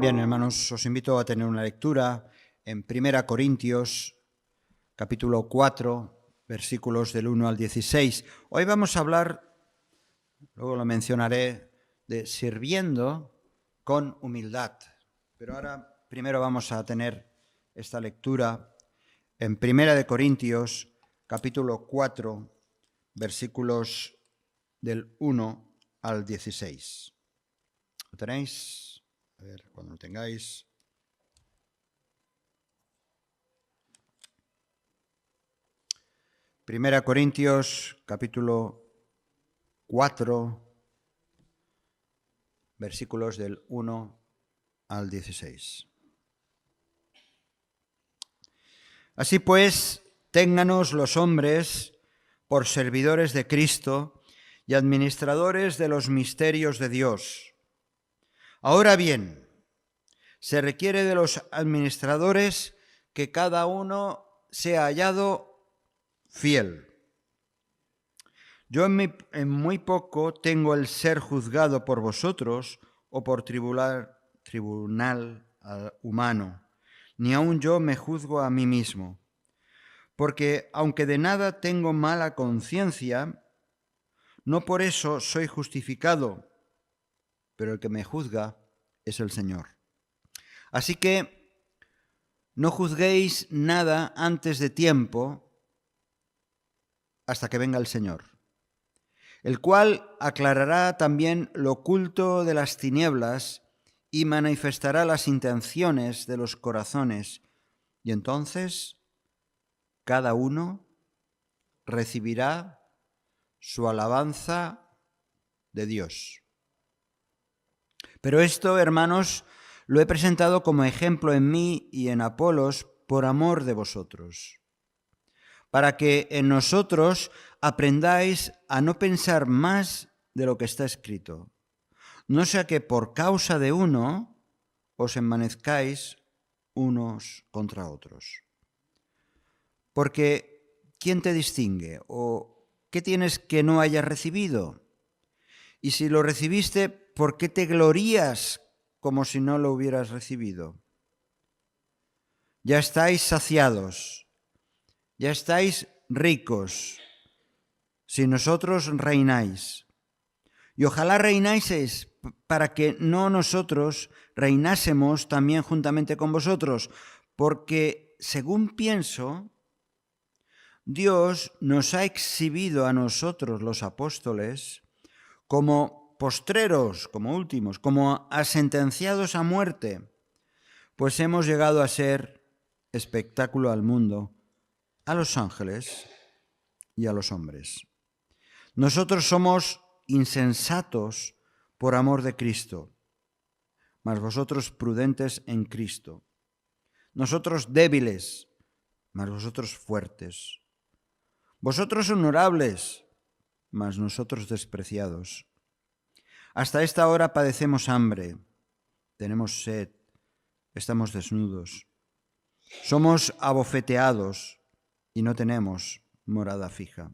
Bien, hermanos, os invito a tener una lectura en 1 Corintios, capítulo 4, versículos del 1 al 16. Hoy vamos a hablar, luego lo mencionaré, de sirviendo con humildad. Pero ahora primero vamos a tener esta lectura en 1 Corintios, capítulo 4, versículos del 1 al 16. ¿Lo tenéis? A ver, cuando lo tengáis. Primera Corintios, capítulo 4, versículos del 1 al 16. Así pues, ténganos los hombres por servidores de Cristo y administradores de los misterios de Dios. Ahora bien, se requiere de los administradores que cada uno sea hallado fiel. Yo en muy poco tengo el ser juzgado por vosotros o por tribunal humano, ni aun yo me juzgo a mí mismo, porque aunque de nada tengo mala conciencia, no por eso soy justificado, pero el que me juzga es el Señor. Así que no juzguéis nada antes de tiempo hasta que venga el Señor, el cual aclarará también lo oculto de las tinieblas y manifestará las intenciones de los corazones, y entonces cada uno recibirá su alabanza de Dios. Pero esto, hermanos, lo he presentado como ejemplo en mí y en Apolos por amor de vosotros, para que en nosotros aprendáis a no pensar más de lo que está escrito, no sea que por causa de uno os envanezcáis unos contra otros. Porque ¿quién te distingue? ¿O qué tienes que no hayas recibido? Y si lo recibiste, ¿por qué te glorías como si no lo hubieras recibido? Ya estáis saciados, ya estáis ricos, si nosotros reináis. Y ojalá reináis para que no nosotros reinásemos también juntamente con vosotros, porque según pienso, Dios nos ha exhibido a nosotros los apóstoles como postreros, como últimos, como a sentenciados a muerte, pues hemos llegado a ser espectáculo al mundo, a los ángeles y a los hombres. Nosotros somos insensatos por amor de Cristo, mas vosotros prudentes en Cristo. Nosotros débiles, mas vosotros fuertes. Vosotros honorables, mas nosotros despreciados. Hasta esta hora padecemos hambre, tenemos sed, estamos desnudos. Somos abofeteados y no tenemos morada fija.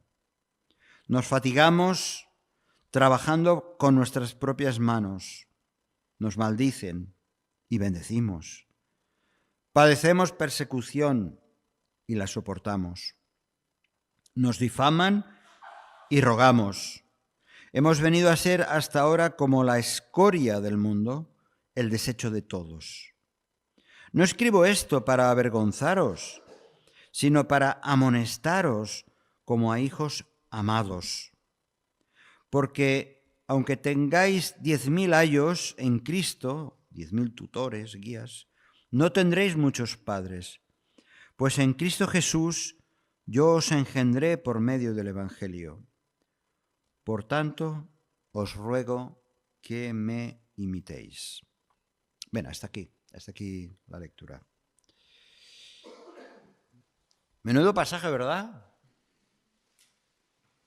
Nos fatigamos trabajando con nuestras propias manos. Nos maldicen y bendecimos. Padecemos persecución y la soportamos. Nos difaman y rogamos. Hemos venido a ser hasta ahora como la escoria del mundo, el desecho de todos. No escribo esto para avergonzaros, sino para amonestaros como a hijos amados. Porque aunque tengáis 10.000 ayos en Cristo, 10.000 tutores, guías, no tendréis muchos padres, pues en Cristo Jesús yo os engendré por medio del Evangelio. Por tanto, os ruego que me imitéis. Bien, hasta aquí la lectura. Menudo pasaje, ¿verdad?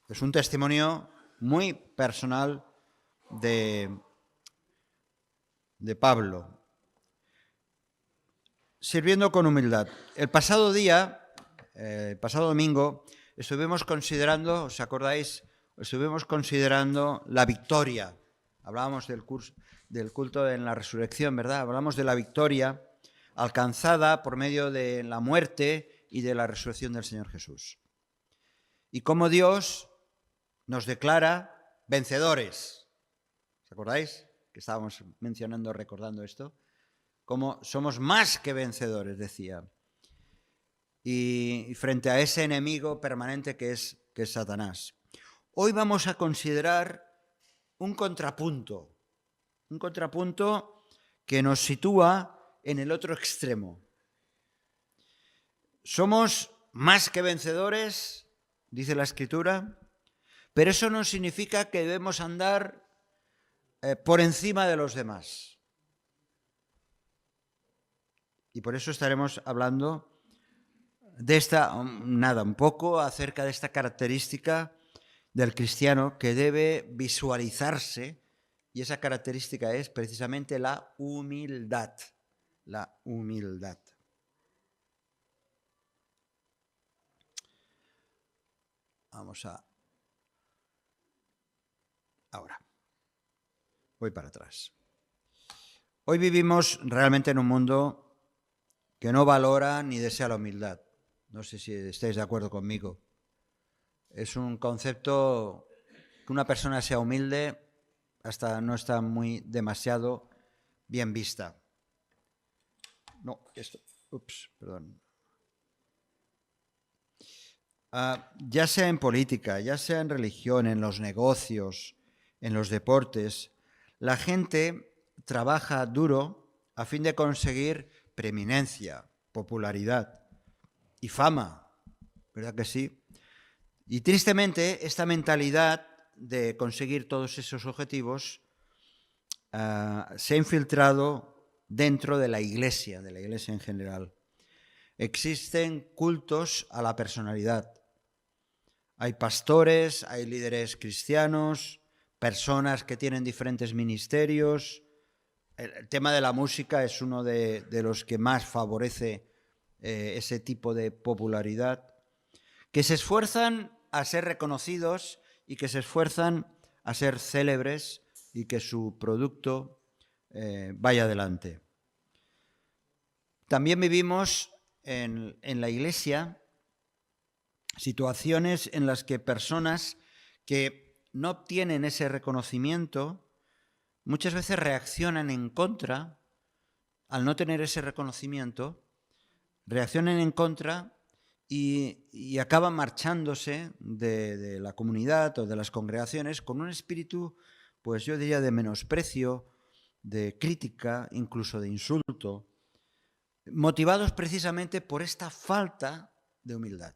Es un testimonio muy personal de Pablo, sirviendo con humildad. El pasado domingo, estuvimos considerando, ¿os acordáis? Estuvimos considerando la victoria Hablábamos del culto en la resurrección, ¿verdad? Hablamos de la victoria alcanzada por medio de la muerte y de la resurrección del Señor Jesús. Y cómo Dios nos declara vencedores. ¿Os acordáis? Que estábamos mencionando, recordando esto. Como somos más que vencedores, decía. Y frente a ese enemigo permanente que es Satanás. Hoy vamos a considerar un contrapunto que nos sitúa en el otro extremo. Somos más que vencedores, dice la Escritura, pero eso no significa que debemos andar por encima de los demás. Y por eso estaremos hablando de un poco acerca de esta característica del cristiano que debe visualizarse, y esa característica es precisamente la humildad. La humildad. Ahora, voy para atrás. Hoy vivimos realmente en un mundo que no valora ni desea la humildad. No sé si estáis de acuerdo conmigo. Es un concepto que una persona sea humilde hasta no está demasiado bien vista. Perdón. Ya sea en política, ya sea en religión, en los negocios, en los deportes, la gente trabaja duro a fin de conseguir preeminencia, popularidad y fama, ¿verdad que sí? Y tristemente esta mentalidad de conseguir todos esos objetivos se ha infiltrado dentro de la iglesia en general. Existen cultos a la personalidad. Hay pastores, hay líderes cristianos, personas que tienen diferentes ministerios. El tema de la música es uno de los que más favorece ese tipo de popularidad, que se esfuerzan a ser reconocidos y que se esfuerzan a ser célebres y que su producto vaya adelante. También vivimos en la iglesia situaciones en las que personas que no obtienen ese reconocimiento muchas veces reaccionan en contra, al no tener ese reconocimiento, reaccionan en contra y acaban marchándose de la comunidad o de las congregaciones con un espíritu, pues yo diría, de menosprecio, de crítica, incluso de insulto, motivados precisamente por esta falta de humildad.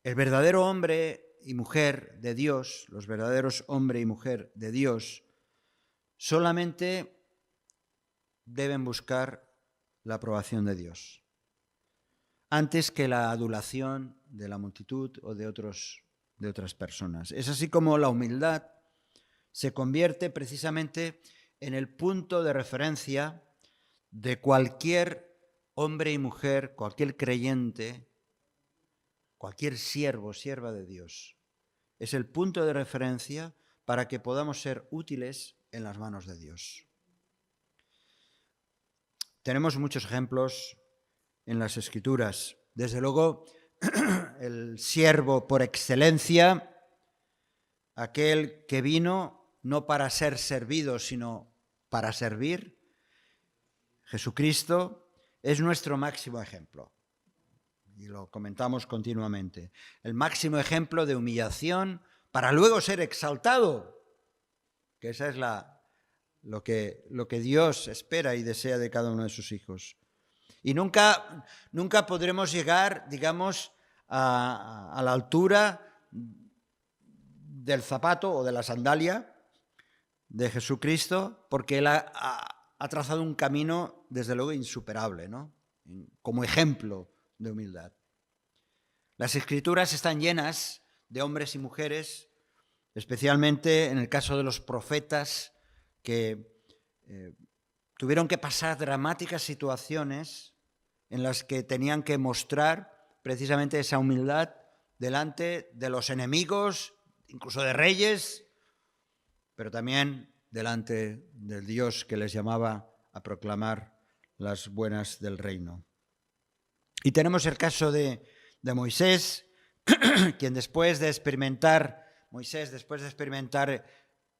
El verdadero hombre y mujer de Dios, los verdaderos hombre y mujer de Dios, solamente deben buscar la aprobación de Dios, antes que la adulación de la multitud o de otras personas. Es así como la humildad se convierte precisamente en el punto de referencia de cualquier hombre y mujer, cualquier creyente, cualquier siervo, sierva de Dios. Es el punto de referencia para que podamos ser útiles en las manos de Dios. Tenemos muchos ejemplos en las Escrituras. Desde luego, el siervo por excelencia, aquel que vino no para ser servido, sino para servir, Jesucristo, es nuestro máximo ejemplo. Y lo comentamos continuamente. El máximo ejemplo de humillación para luego ser exaltado, que esa es lo que Dios espera y desea de cada uno de sus hijos. Y nunca podremos llegar, digamos, a la altura del zapato o de la sandalia de Jesucristo, porque Él ha trazado un camino, desde luego, insuperable, ¿no? Como ejemplo de humildad. Las Escrituras están llenas de hombres y mujeres, especialmente en el caso de los profetas, que tuvieron que pasar dramáticas situaciones en las que tenían que mostrar precisamente esa humildad delante de los enemigos, incluso de reyes pero también delante del Dios que les llamaba a proclamar las buenas del reino. Y tenemos el caso de Moisés, quien después de experimentar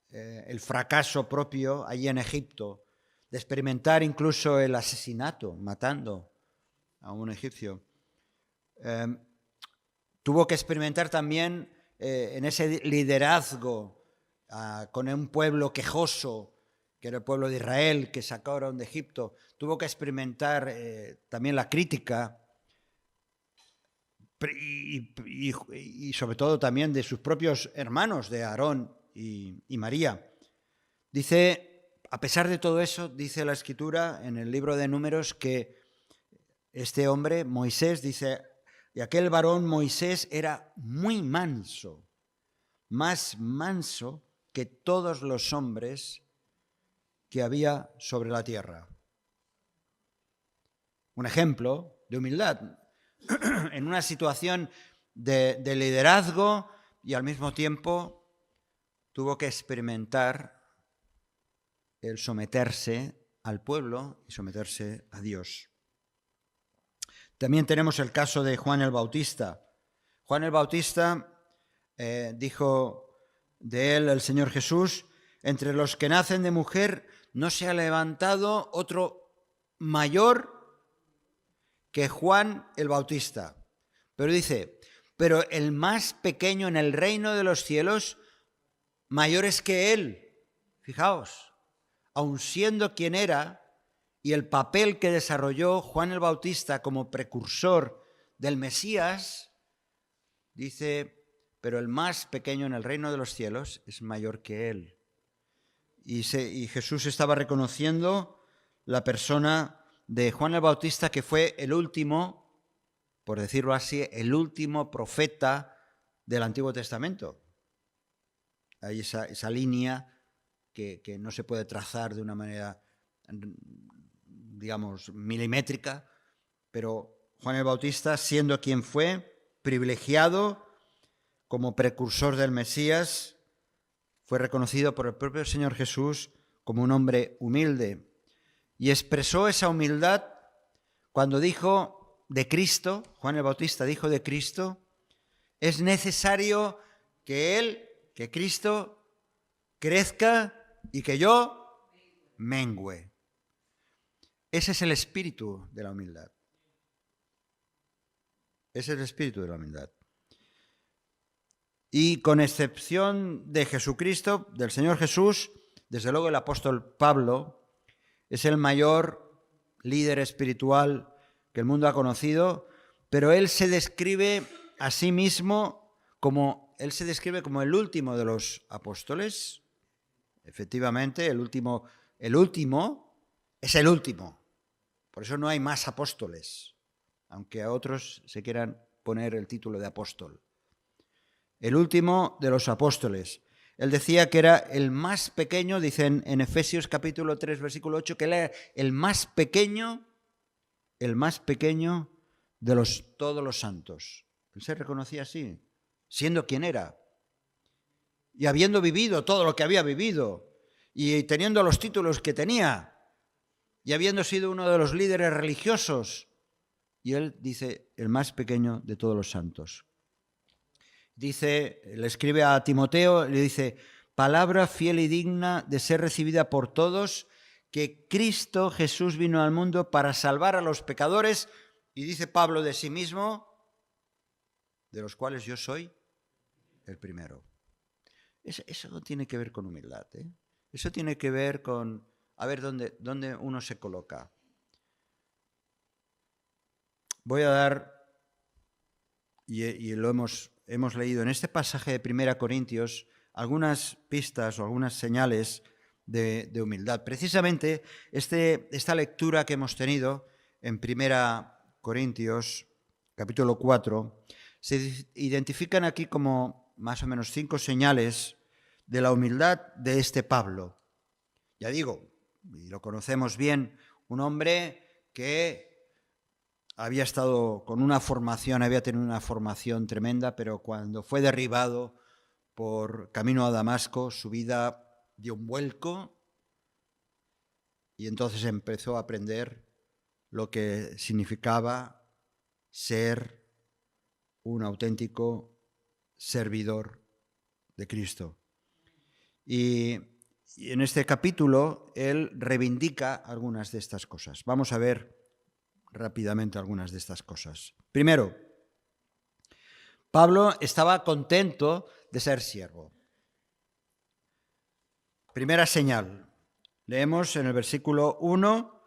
el fracaso propio allí en Egipto, de experimentar incluso el asesinato, matando a un egipcio, tuvo que experimentar también en ese liderazgo con un pueblo quejoso, que era el pueblo de Israel, que sacaron de Egipto. Tuvo que experimentar también la crítica y sobre todo también de sus propios hermanos, de Aarón y María. Dice, a pesar de todo eso, dice la Escritura en el libro de Números que este hombre, Moisés, dice, y aquel varón Moisés era muy manso, más manso que todos los hombres que había sobre la tierra. Un ejemplo de humildad en una situación de liderazgo, y al mismo tiempo tuvo que experimentar el someterse al pueblo y someterse a Dios. También tenemos el caso de Juan el Bautista. Juan el Bautista dijo de él el Señor Jesús: entre los que nacen de mujer no se ha levantado otro mayor que Juan el Bautista. Pero dice, pero el más pequeño en el reino de los cielos, mayor es que él. Fijaos, aun siendo quien era, y el papel que desarrolló Juan el Bautista como precursor del Mesías, dice, pero el más pequeño en el reino de los cielos es mayor que él. Y Jesús estaba reconociendo la persona de Juan el Bautista, que fue el último, por decirlo así, el último profeta del Antiguo Testamento. Hay esa línea que no se puede trazar de una manera, digamos, milimétrica, pero Juan el Bautista, siendo quien fue, privilegiado como precursor del Mesías, fue reconocido por el propio Señor Jesús como un hombre humilde, y expresó esa humildad cuando dijo de Cristo, Juan el Bautista dijo de Cristo, es necesario que Cristo crezca y que yo mengüe. Ese es el espíritu de la humildad. Ese es el espíritu de la humildad. Y con excepción de Jesucristo, del Señor Jesús, desde luego el apóstol Pablo es el mayor líder espiritual que el mundo ha conocido, pero él se describe a sí mismo como el último de los apóstoles. Efectivamente, el último es el último. Por eso no hay más apóstoles, aunque a otros se quieran poner el título de apóstol. El último de los apóstoles. Él decía que era el más pequeño, dicen en Efesios capítulo 3, versículo 8, que él era el más pequeño de todos los santos. Él se reconocía así, siendo quien era, y habiendo vivido todo lo que había vivido, y teniendo los títulos que tenía, y habiendo sido uno de los líderes religiosos. Y él dice, el más pequeño de todos los santos. Dice, le escribe a Timoteo, le dice, palabra fiel y digna de ser recibida por todos, que Cristo Jesús vino al mundo para salvar a los pecadores, y dice Pablo de sí mismo, de los cuales yo soy el primero. Eso no tiene que ver con humildad, ¿eh? Eso tiene que ver con, a ver, dónde uno se coloca. Voy a dar, y lo hemos leído en este pasaje de 1 Corintios, algunas pistas o algunas señales de humildad. Precisamente esta lectura que hemos tenido en 1 Corintios, capítulo 4, se identifican aquí como más o menos 5 señales de la humildad de este Pablo. Ya digo, y lo conocemos bien, un hombre que había estado con una formación, había tenido una formación tremenda, pero cuando fue derribado por camino a Damasco, su vida dio un vuelco y entonces empezó a aprender lo que significaba ser un auténtico servidor de Cristo. Y en este capítulo él reivindica algunas de estas cosas. Vamos a ver rápidamente algunas de estas cosas. Primero, Pablo estaba contento de ser siervo. Primera señal. Leemos en el versículo 1,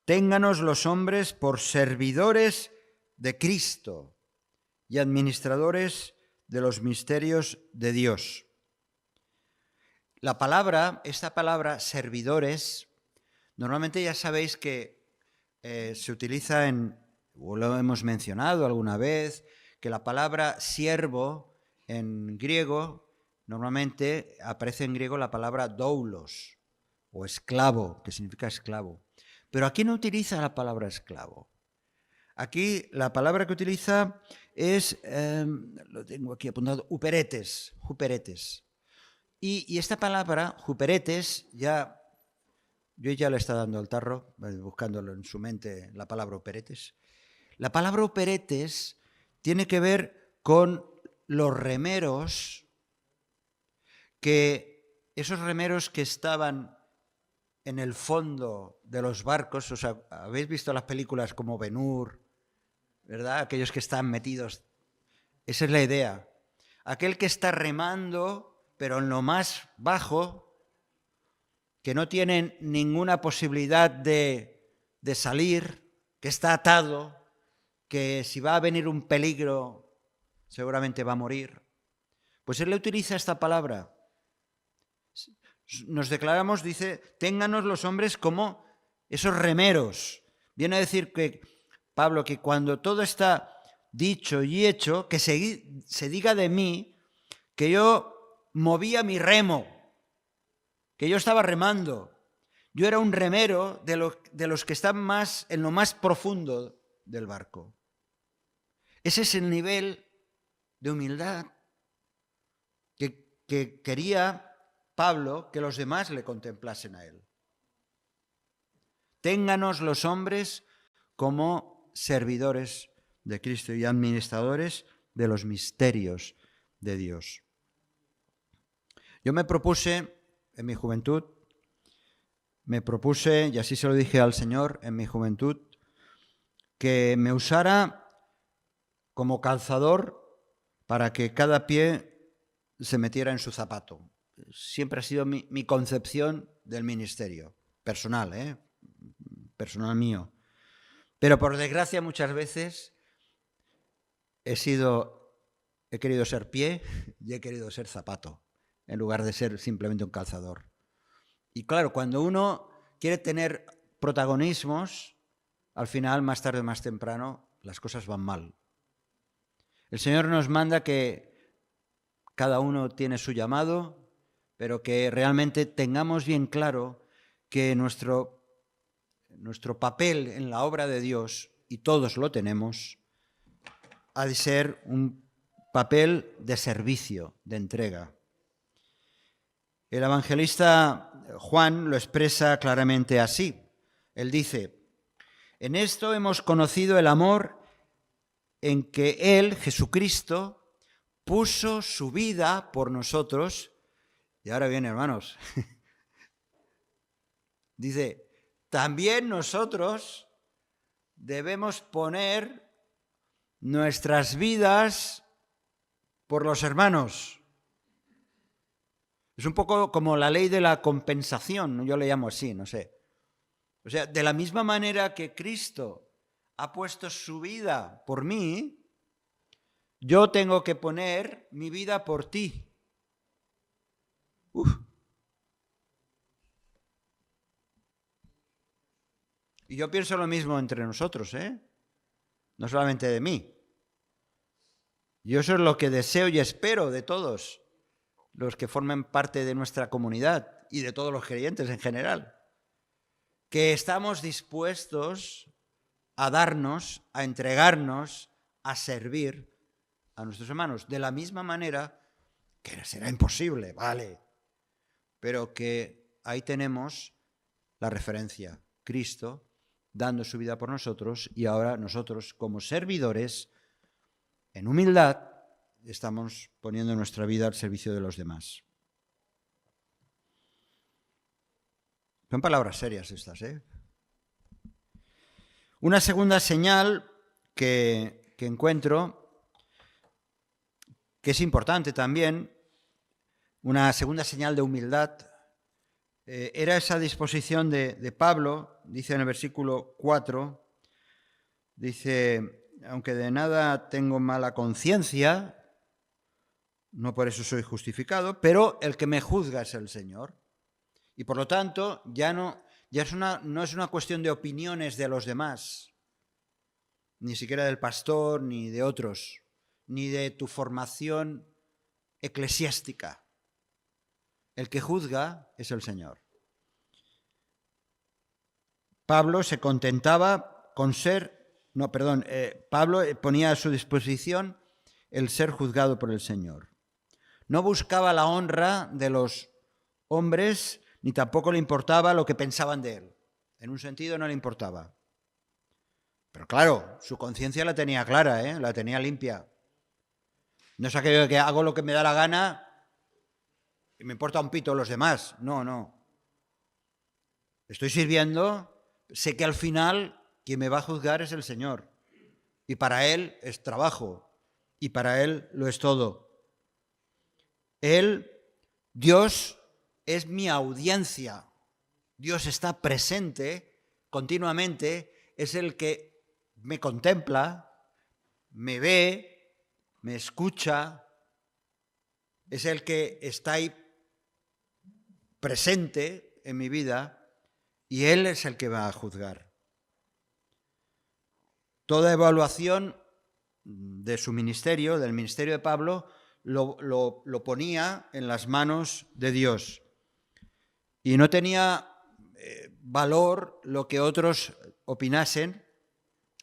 ténganos los hombres por servidores de Cristo y administradores de los misterios de Dios. Esta palabra servidores, normalmente ya sabéis que se utiliza o lo hemos mencionado alguna vez, que la palabra siervo en griego, normalmente aparece en griego la palabra doulos, o esclavo, que significa esclavo. Pero aquí no utiliza la palabra esclavo. Aquí la palabra que utiliza es, lo tengo aquí apuntado, huperetes. Y esta palabra, huperetes, yo ya le está dando al tarro, buscándolo en su mente la palabra huperetes. La palabra huperetes tiene que ver con los remeros, esos remeros que estaban en el fondo de los barcos. O sea, ¿habéis visto las películas como Ben-Hur, verdad? Aquellos que están metidos. Esa es la idea. Aquel que está remando, pero en lo más bajo, que no tiene ninguna posibilidad de salir, que está atado, que si va a venir un peligro, seguramente va a morir. Pues él le utiliza esta palabra. Nos declaramos, dice, ténganos los hombres como esos remeros. Viene a decir que Pablo, que cuando todo está dicho y hecho, que se diga de mí que yo movía mi remo, que yo estaba remando. Yo era un remero de los que están en lo más profundo del barco. Ese es el nivel de humildad que quería Pablo que los demás le contemplasen a él. Ténganos los hombres como servidores de Cristo y administradores de los misterios de Dios. Yo me propuse en mi juventud, y así se lo dije al Señor en mi juventud, que me usara como calzador para que cada pie se metiera en su zapato. Siempre ha sido mi concepción del ministerio, personal, personal mío. Pero por desgracia muchas veces he querido ser pie y he querido ser zapato, en lugar de ser simplemente un calzador. Y claro, cuando uno quiere tener protagonismos, al final, más tarde o más temprano, las cosas van mal. El Señor nos manda que cada uno tiene su llamado, pero que realmente tengamos bien claro que nuestro papel en la obra de Dios, y todos lo tenemos, ha de ser un papel de servicio, de entrega. El evangelista Juan lo expresa claramente así. Él dice, en esto hemos conocido el amor en que Él, Jesucristo, puso su vida por nosotros. Y ahora bien, hermanos, dice, también nosotros debemos poner nuestras vidas por los hermanos. Es un poco como la ley de la compensación, yo le llamo así, no sé. O sea, de la misma manera que Cristo ha puesto su vida por mí, yo tengo que poner mi vida por ti. Y yo pienso lo mismo entre nosotros, no solamente de mí. Yo eso es lo que deseo y espero de todos los que formen parte de nuestra comunidad y de todos los creyentes en general, que estamos dispuestos a darnos, a entregarnos, a servir a nuestros hermanos, de la misma manera que será imposible, vale, pero que ahí tenemos la referencia, Cristo dando su vida por nosotros, y ahora nosotros como servidores, en humildad, estamos poniendo nuestra vida al servicio de los demás. Son palabras serias estas, ¿eh? Una segunda señal que encuentro, que es importante también, una segunda señal de humildad, era esa disposición de Pablo, dice en el versículo 4, dice, aunque de nada tengo mala conciencia, no por eso soy justificado, pero el que me juzga es el Señor. Y por lo tanto, no es una cuestión de opiniones de los demás, ni siquiera del pastor, ni de otros, ni de tu formación eclesiástica. El que juzga es el Señor. Pablo se contentaba con Pablo ponía a su disposición el ser juzgado por el Señor. No buscaba la honra de los hombres, ni tampoco le importaba lo que pensaban de él. En un sentido no le importaba. Pero claro, su conciencia la tenía clara, la tenía limpia. No es aquello de que hago lo que me da la gana y me importa un pito los demás. No. Estoy sirviendo, sé que al final quien me va a juzgar es el Señor. Y para Él es trabajo. Y para Él lo es todo. Dios es mi audiencia. Dios está presente continuamente, es el que me contempla, me ve, me escucha, es el que está ahí presente en mi vida y Él es el que va a juzgar. Toda evaluación de su ministerio, del ministerio de Pablo, lo ponía en las manos de Dios. Y no tenía valor lo que otros opinasen,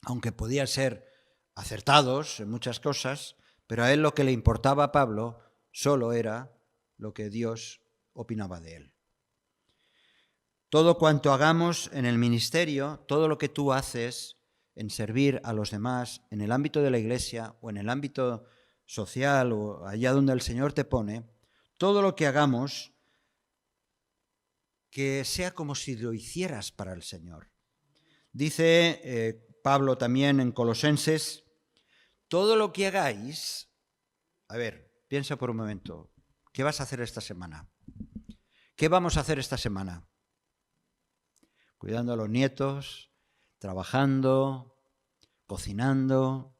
aunque podían ser acertados en muchas cosas, pero a él lo que le importaba a Pablo solo era lo que Dios opinaba de él. Todo cuanto hagamos en el ministerio, todo lo que tú haces en servir a los demás, en el ámbito de la iglesia o en el ámbito social o allá donde el Señor te pone, todo lo que hagamos, que sea como si lo hicieras para el Señor. Dice Pablo también en Colosenses, todo lo que hagáis, a ver, piensa por un momento, ¿qué vas a hacer esta semana? ¿Qué vamos a hacer esta semana? Cuidando a los nietos, trabajando, cocinando,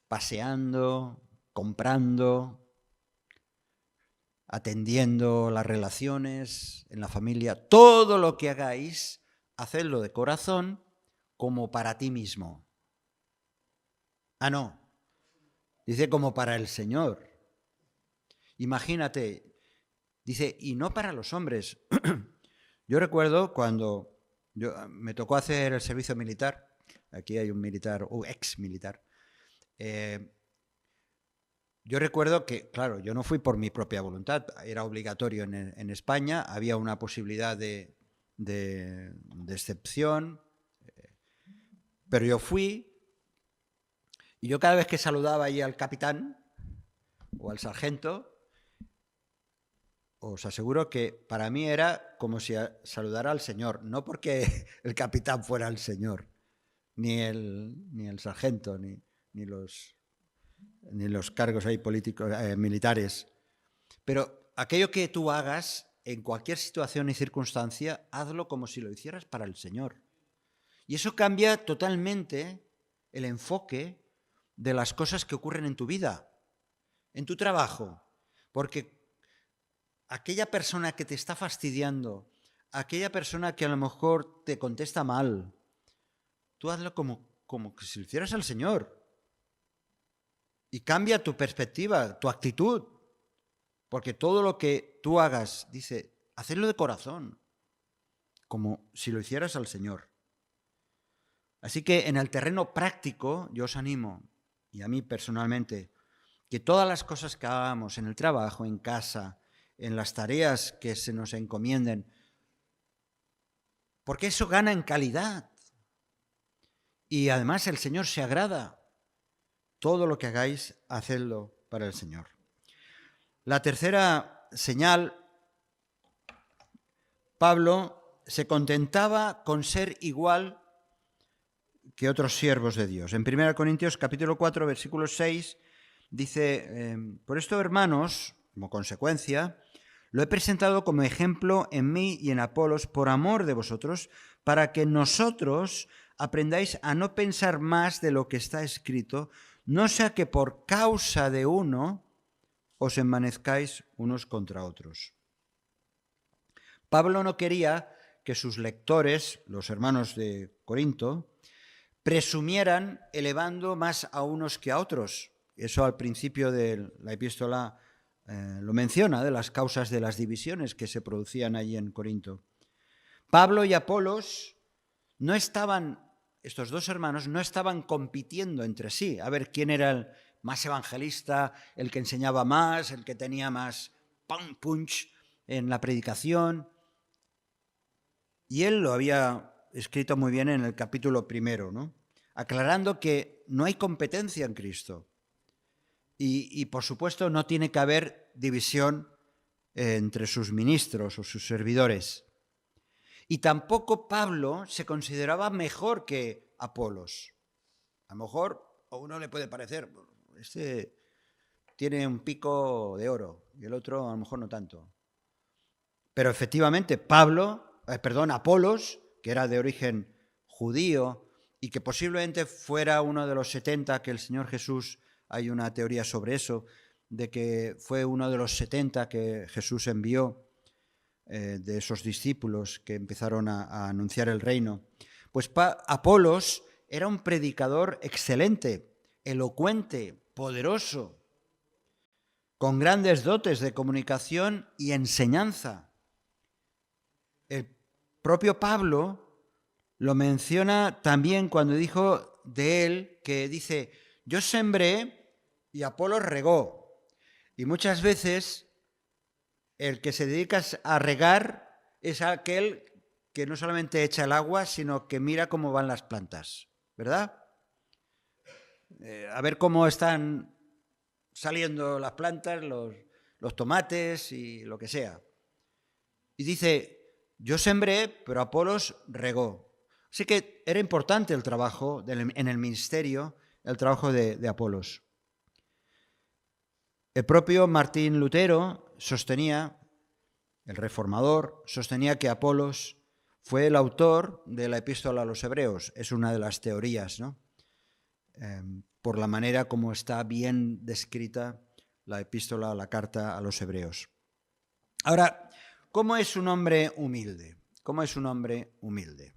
paseando, comprando, atendiendo las relaciones en la familia. Todo lo que hagáis, hacedlo de corazón como para ti mismo. Ah, no. Dice como para el Señor. Imagínate, dice, y no para los hombres. Yo recuerdo cuando me tocó hacer el servicio militar, aquí hay un militar, o ex militar, yo recuerdo que, claro, yo no fui por mi propia voluntad, era obligatorio en España, había una posibilidad de excepción, pero yo fui y yo cada vez que saludaba ahí al capitán o al sargento, os aseguro que para mí era como si saludara al Señor, no porque el capitán fuera el Señor, ni el sargento, ni los cargos ahí políticos, militares. Pero aquello que tú hagas en cualquier situación y circunstancia, hazlo como si lo hicieras para el Señor. Y eso cambia totalmente el enfoque de las cosas que ocurren en tu vida, en tu trabajo. Porque aquella persona que te está fastidiando, aquella persona que a lo mejor te contesta mal, tú hazlo como que si lo hicieras al Señor. Y cambia tu perspectiva, tu actitud. Porque todo lo que tú hagas, dice, hacedlo de corazón, como si lo hicieras al Señor. Así que en el terreno práctico, yo os animo, y a mí personalmente, que todas las cosas que hagamos en el trabajo, en casa, en las tareas que se nos encomienden, porque eso gana en calidad. Y además el Señor se agrada. Todo lo que hagáis, hacedlo para el Señor. La tercera señal, Pablo se contentaba con ser igual que otros siervos de Dios. En 1 Corintios capítulo 4, versículo 6, dice, por esto, hermanos, como consecuencia, lo he presentado como ejemplo en mí y en Apolos por amor de vosotros, para que nosotros aprendáis a no pensar más de lo que está escrito, no sea que por causa de uno os envanezcáis unos contra otros. Pablo no quería que sus lectores, los hermanos de Corinto, presumieran elevando más a unos que a otros. Eso al principio de la epístola lo menciona, de las causas de las divisiones que se producían allí en Corinto. Pablo y Apolos no estaban, estos dos hermanos no estaban compitiendo entre sí, a ver quién era el más evangelista, el que enseñaba más, el que tenía más punch en la predicación. Y él lo había escrito muy bien en el capítulo 1, ¿no? Aclarando que no hay competencia en Cristo. Y por supuesto no tiene que haber división entre sus ministros o sus servidores. Y tampoco Pablo se consideraba mejor que Apolos. A lo mejor a uno le puede parecer, este tiene un pico de oro y el otro a lo mejor no tanto. Pero efectivamente Apolos, que era de origen judío y que posiblemente fuera uno de los 70 que el Señor Jesús, hay una teoría sobre eso, de que fue uno de los 70 que Jesús envió, de esos discípulos que empezaron a anunciar el reino. Pues Apolos era un predicador excelente, elocuente, poderoso, con grandes dotes de comunicación y enseñanza. El propio Pablo lo menciona también cuando dijo de él, que dice, yo sembré y Apolos regó. Y muchas veces el que se dedica a regar es aquel que no solamente echa el agua, sino que mira cómo van las plantas, ¿verdad? A ver cómo están saliendo las plantas, los tomates y lo que sea. Y dice, yo sembré, pero Apolos regó. Así que era importante el trabajo en el ministerio, el trabajo de Apolos. El propio Martín Lutero sostenía, el reformador, sostenía que Apolos fue el autor de la epístola a los hebreos. Es una de las teorías, ¿no? Por la manera como está bien descrita la epístola, la carta a los hebreos. Ahora, ¿cómo es un hombre humilde? ¿Cómo es un hombre humilde?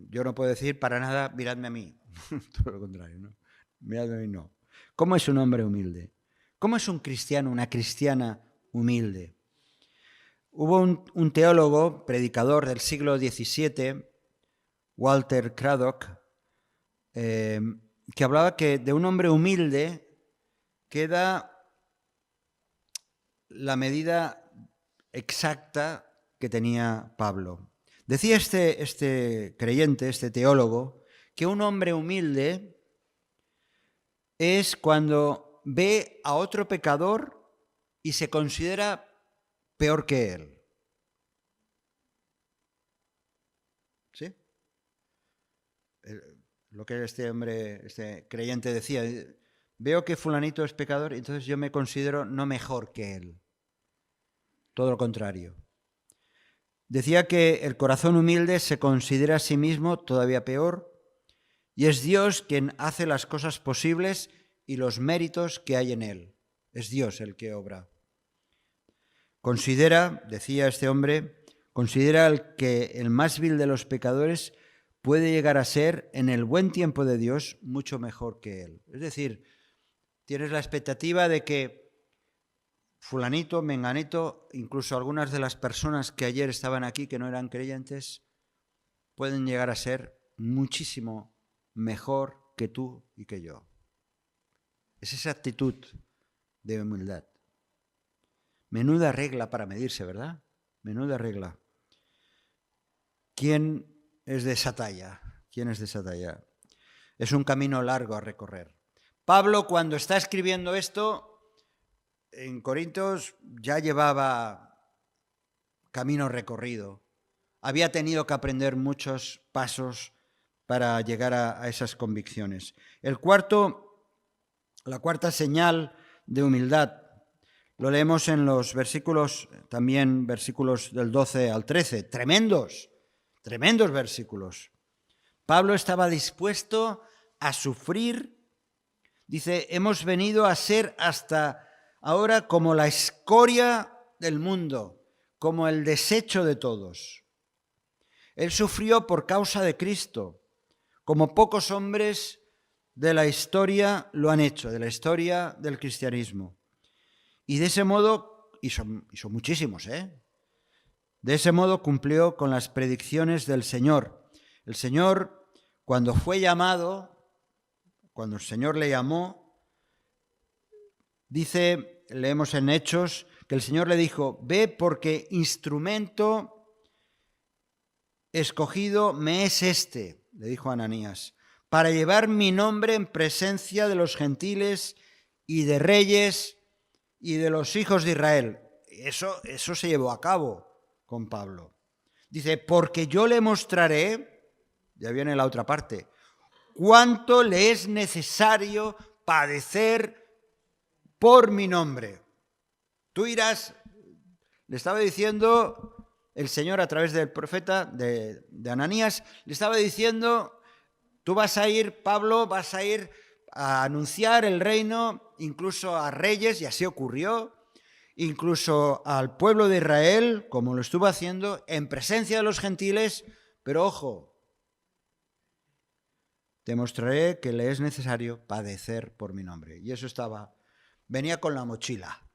Yo no puedo decir para nada, miradme a mí. Todo lo contrario, ¿no? Miradme a mí, no. ¿Cómo es un hombre humilde? ¿Cómo es un cristiano, una cristiana humilde? Hubo un teólogo, predicador del siglo XVII, Walter Craddock, que hablaba que de un hombre humilde queda la medida exacta que tenía Pablo. Decía este creyente, este teólogo, que un hombre humilde es cuando ve a otro pecador y se considera peor que él. ¿Sí? Lo que este creyente decía, veo que fulanito es pecador, entonces yo me considero no mejor que él. Todo lo contrario. Decía que el corazón humilde se considera a sí mismo todavía peor y es Dios quien hace las cosas posibles y los méritos que hay en él. Es Dios el que obra. Considera, decía este hombre, considera que el más vil de los pecadores puede llegar a ser, en el buen tiempo de Dios, mucho mejor que él. Es decir, tienes la expectativa de que fulanito, menganito, incluso algunas de las personas que ayer estaban aquí que no eran creyentes, pueden llegar a ser muchísimo mejor que tú y que yo. Es esa actitud de humildad. Menuda regla para medirse, ¿verdad? Menuda regla. ¿Quién es de esa talla? ¿Quién es de esa talla? Es un camino largo a recorrer. Pablo, cuando está escribiendo esto, en Corintios ya llevaba camino recorrido. Había tenido que aprender muchos pasos para llegar a esas convicciones. La cuarta señal de humildad, lo leemos en los versículos, también versículos del 12 al 13, tremendos versículos. Pablo estaba dispuesto a sufrir. Dice, hemos venido a ser hasta ahora como la escoria del mundo, como el desecho de todos. Él sufrió por causa de Cristo, como pocos hombres de la historia lo han hecho, de la historia del cristianismo. Y de ese modo, y son muchísimos, de ese modo cumplió con las predicciones del Señor. El Señor, cuando fue llamado, cuando el Señor le llamó, dice, leemos en Hechos, que el Señor le dijo, ve porque instrumento escogido me es este, le dijo a Ananías, para llevar mi nombre en presencia de los gentiles y de reyes y de los hijos de Israel. Eso se llevó a cabo con Pablo. Dice, porque yo le mostraré, ya viene la otra parte, cuánto le es necesario padecer por mi nombre. Tú irás, le estaba diciendo el Señor a través del profeta de Ananías, le estaba diciendo, tú vas a ir, Pablo, vas a ir a anunciar el reino, incluso a reyes, y así ocurrió, incluso al pueblo de Israel, como lo estuvo haciendo, en presencia de los gentiles, pero ojo, te mostraré que le es necesario padecer por mi nombre. Y eso venía con la mochila.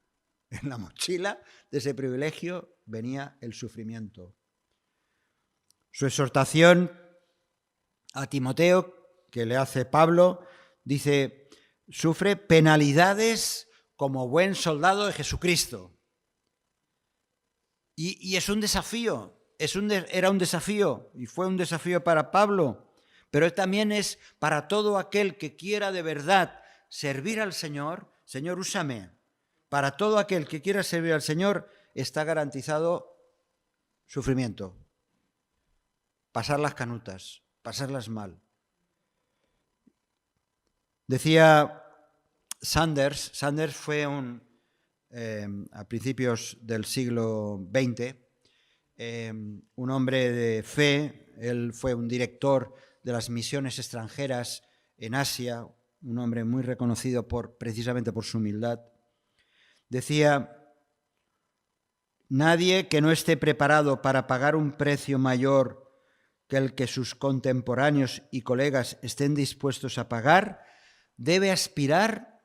En la mochila de ese privilegio venía el sufrimiento. Su exhortación a Timoteo, que le hace Pablo, dice, sufre penalidades como buen soldado de Jesucristo. Y es un desafío, era un desafío y fue un desafío para Pablo, pero también es para todo aquel que quiera de verdad servir al Señor. Señor, úsame. Para todo aquel que quiera servir al Señor está garantizado sufrimiento, pasar las canutas, pasarlas mal. Decía Sanders fue a principios del siglo XX, un hombre de fe. Él fue un director de las misiones extranjeras en Asia, un hombre muy reconocido precisamente por su humildad. Decía, nadie que no esté preparado para pagar un precio mayor que el que sus contemporáneos y colegas estén dispuestos a pagar, debe aspirar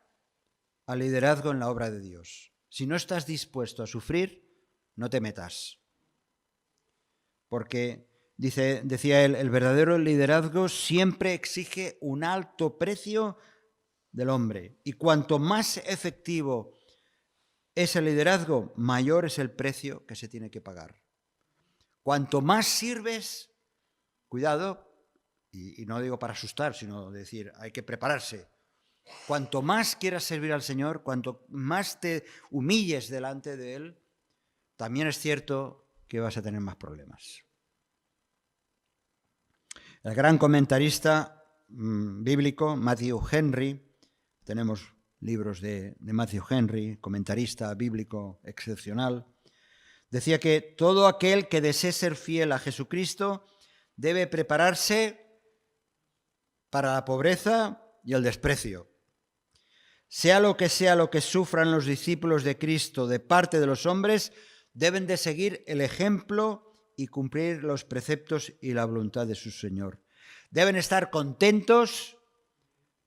al liderazgo en la obra de Dios. Si no estás dispuesto a sufrir, no te metas. Porque, decía él, el verdadero liderazgo siempre exige un alto precio del hombre. Y cuanto más efectivo es el liderazgo, mayor es el precio que se tiene que pagar. Cuanto más sirves, cuidado, y no digo para asustar, sino decir, hay que prepararse. Cuanto más quieras servir al Señor, cuanto más te humilles delante de Él, también es cierto que vas a tener más problemas. El gran comentarista bíblico, Matthew Henry, tenemos libros de Matthew Henry, comentarista bíblico excepcional, decía que todo aquel que desee ser fiel a Jesucristo debe prepararse para la pobreza y el desprecio. Sea lo que sufran los discípulos de Cristo de parte de los hombres, deben de seguir el ejemplo y cumplir los preceptos y la voluntad de su Señor. Deben estar contentos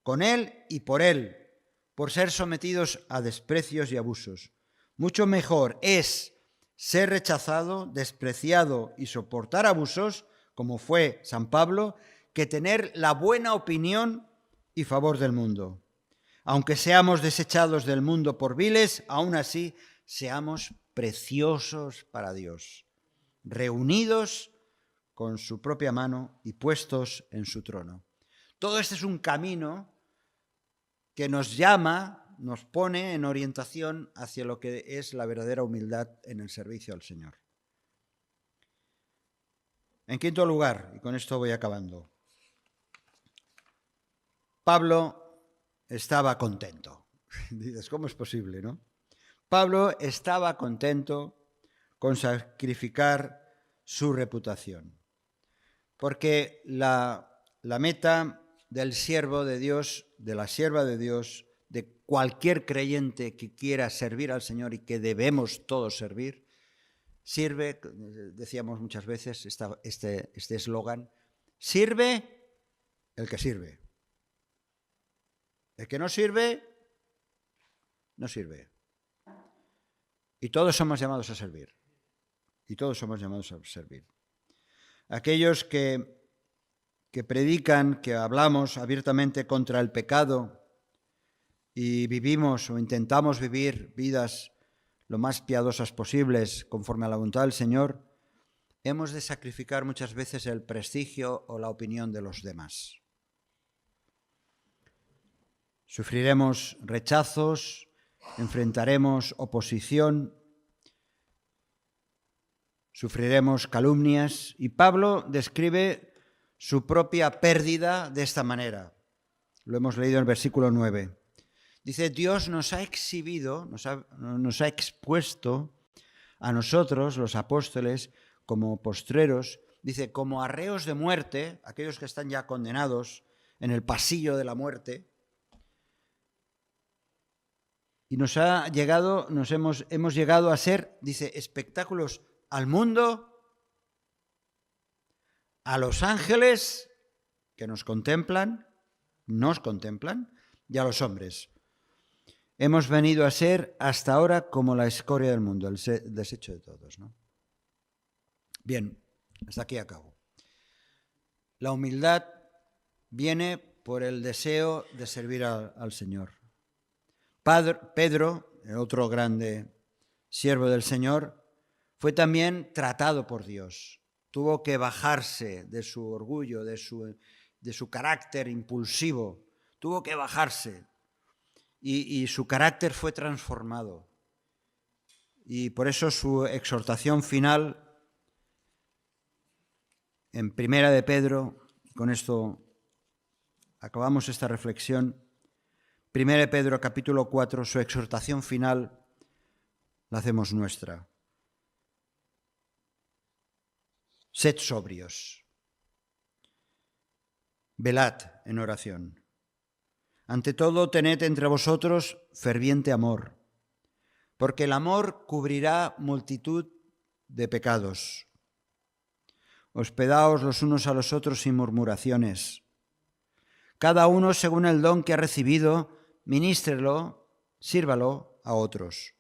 con Él y por Él, por ser sometidos a desprecios y abusos. Mucho mejor es ser rechazado, despreciado y soportar abusos, como fue San Pablo, que tener la buena opinión y favor del mundo. Aunque seamos desechados del mundo por viles, aún así seamos preciosos para Dios, reunidos con su propia mano y puestos en su trono. Todo este es un camino que nos llama, nos pone en orientación hacia lo que es la verdadera humildad en el servicio al Señor. En quinto lugar, y con esto voy acabando, Pablo estaba contento. Dices, ¿cómo es posible, no? Pablo estaba contento con sacrificar su reputación, porque la meta del siervo de Dios, de la sierva de Dios, de cualquier creyente que quiera servir al Señor y que debemos todos servir, sirve, decíamos muchas veces este eslogan, sirve el que sirve. El que no sirve, no sirve. Y todos somos llamados a servir. Y todos somos llamados a servir. Aquellos que predican, que hablamos abiertamente contra el pecado y vivimos o intentamos vivir vidas lo más piadosas posibles conforme a la voluntad del Señor, hemos de sacrificar muchas veces el prestigio o la opinión de los demás. Sufriremos rechazos, enfrentaremos oposición, sufriremos calumnias, y Pablo describe su propia pérdida de esta manera. Lo hemos leído en el versículo 9. Dice, Dios nos ha exhibido, nos ha expuesto a nosotros, los apóstoles, como postreros, dice, como arreos de muerte, aquellos que están ya condenados en el pasillo de la muerte, y hemos llegado a ser, dice, espectáculos al mundo, a los ángeles que nos contemplan, y a los hombres. Hemos venido a ser hasta ahora como la escoria del mundo, el desecho de todos, ¿no? Bien, hasta aquí acabo. La humildad viene por el deseo de servir al Señor. Pedro, el otro grande siervo del Señor, fue también tratado por Dios. Tuvo que bajarse de su orgullo, de su carácter impulsivo. Tuvo que bajarse y su carácter fue transformado. Y por eso su exhortación final en Primera de Pedro, con esto acabamos esta reflexión, Primera de Pedro capítulo 4, su exhortación final la hacemos nuestra. Sed sobrios, velad en oración. Ante todo, tened entre vosotros ferviente amor, porque el amor cubrirá multitud de pecados. Hospedaos los unos a los otros sin murmuraciones. Cada uno según el don que ha recibido, ministrelo, sírvalo a otros,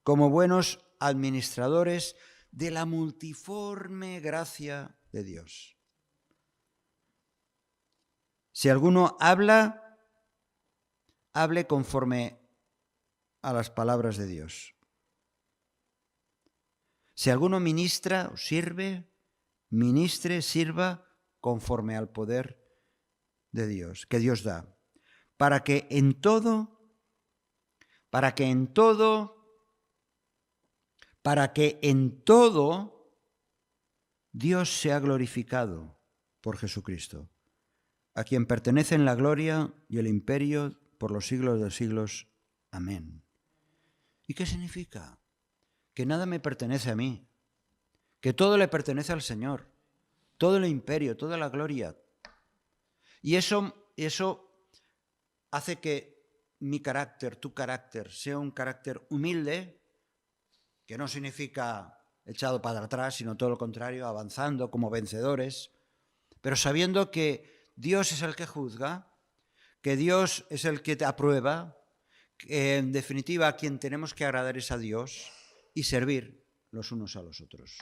como buenos administradores de la multiforme gracia de Dios. Si alguno habla, hable conforme a las palabras de Dios. Si alguno ministra o sirve, ministre, sirva conforme al poder de Dios, que Dios da, para que en todo Dios sea glorificado por Jesucristo, a quien pertenecen la gloria y el imperio por los siglos de los siglos. Amén. ¿Y qué significa? Que nada me pertenece a mí, que todo le pertenece al Señor, todo el imperio, toda la gloria. Y eso hace que mi carácter, tu carácter, sea un carácter humilde, que no significa echado para atrás, sino todo lo contrario, avanzando como vencedores, pero sabiendo que Dios es el que juzga, que Dios es el que te aprueba, que en definitiva a quien tenemos que agradar es a Dios y servir los unos a los otros.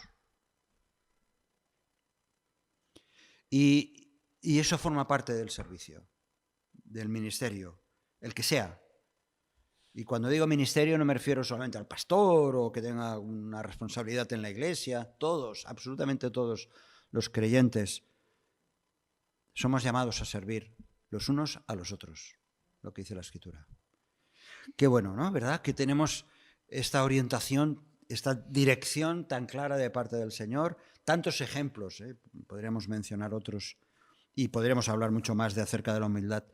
Y eso forma parte del servicio, del ministerio, el que sea. Y cuando digo ministerio no me refiero solamente al pastor o que tenga una responsabilidad en la iglesia. Todos, absolutamente todos los creyentes somos llamados a servir los unos a los otros, lo que dice la Escritura. Qué bueno, ¿no? ¿Verdad? Que tenemos esta orientación, esta dirección tan clara de parte del Señor. Tantos ejemplos, podríamos mencionar otros y podríamos hablar mucho más acerca de la humildad.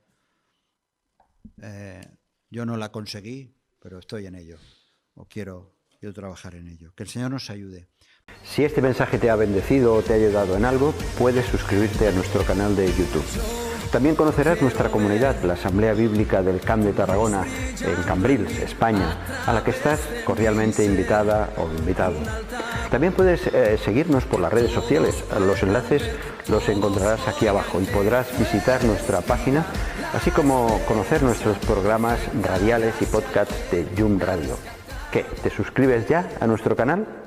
Yo no la conseguí, pero estoy en ello, o quiero trabajar en ello. Que el Señor nos ayude. Si este mensaje te ha bendecido o te ha ayudado en algo, puedes suscribirte a nuestro canal de YouTube. También conocerás nuestra comunidad, la Asamblea Bíblica del Camp de Tarragona, en Cambrils, España, a la que estás cordialmente invitada o invitado. También puedes seguirnos por las redes sociales. Los enlaces los encontrarás aquí abajo y podrás visitar nuestra página, así como conocer nuestros programas radiales y podcasts de Yum Radio. ¿Qué? ¿Te suscribes ya a nuestro canal?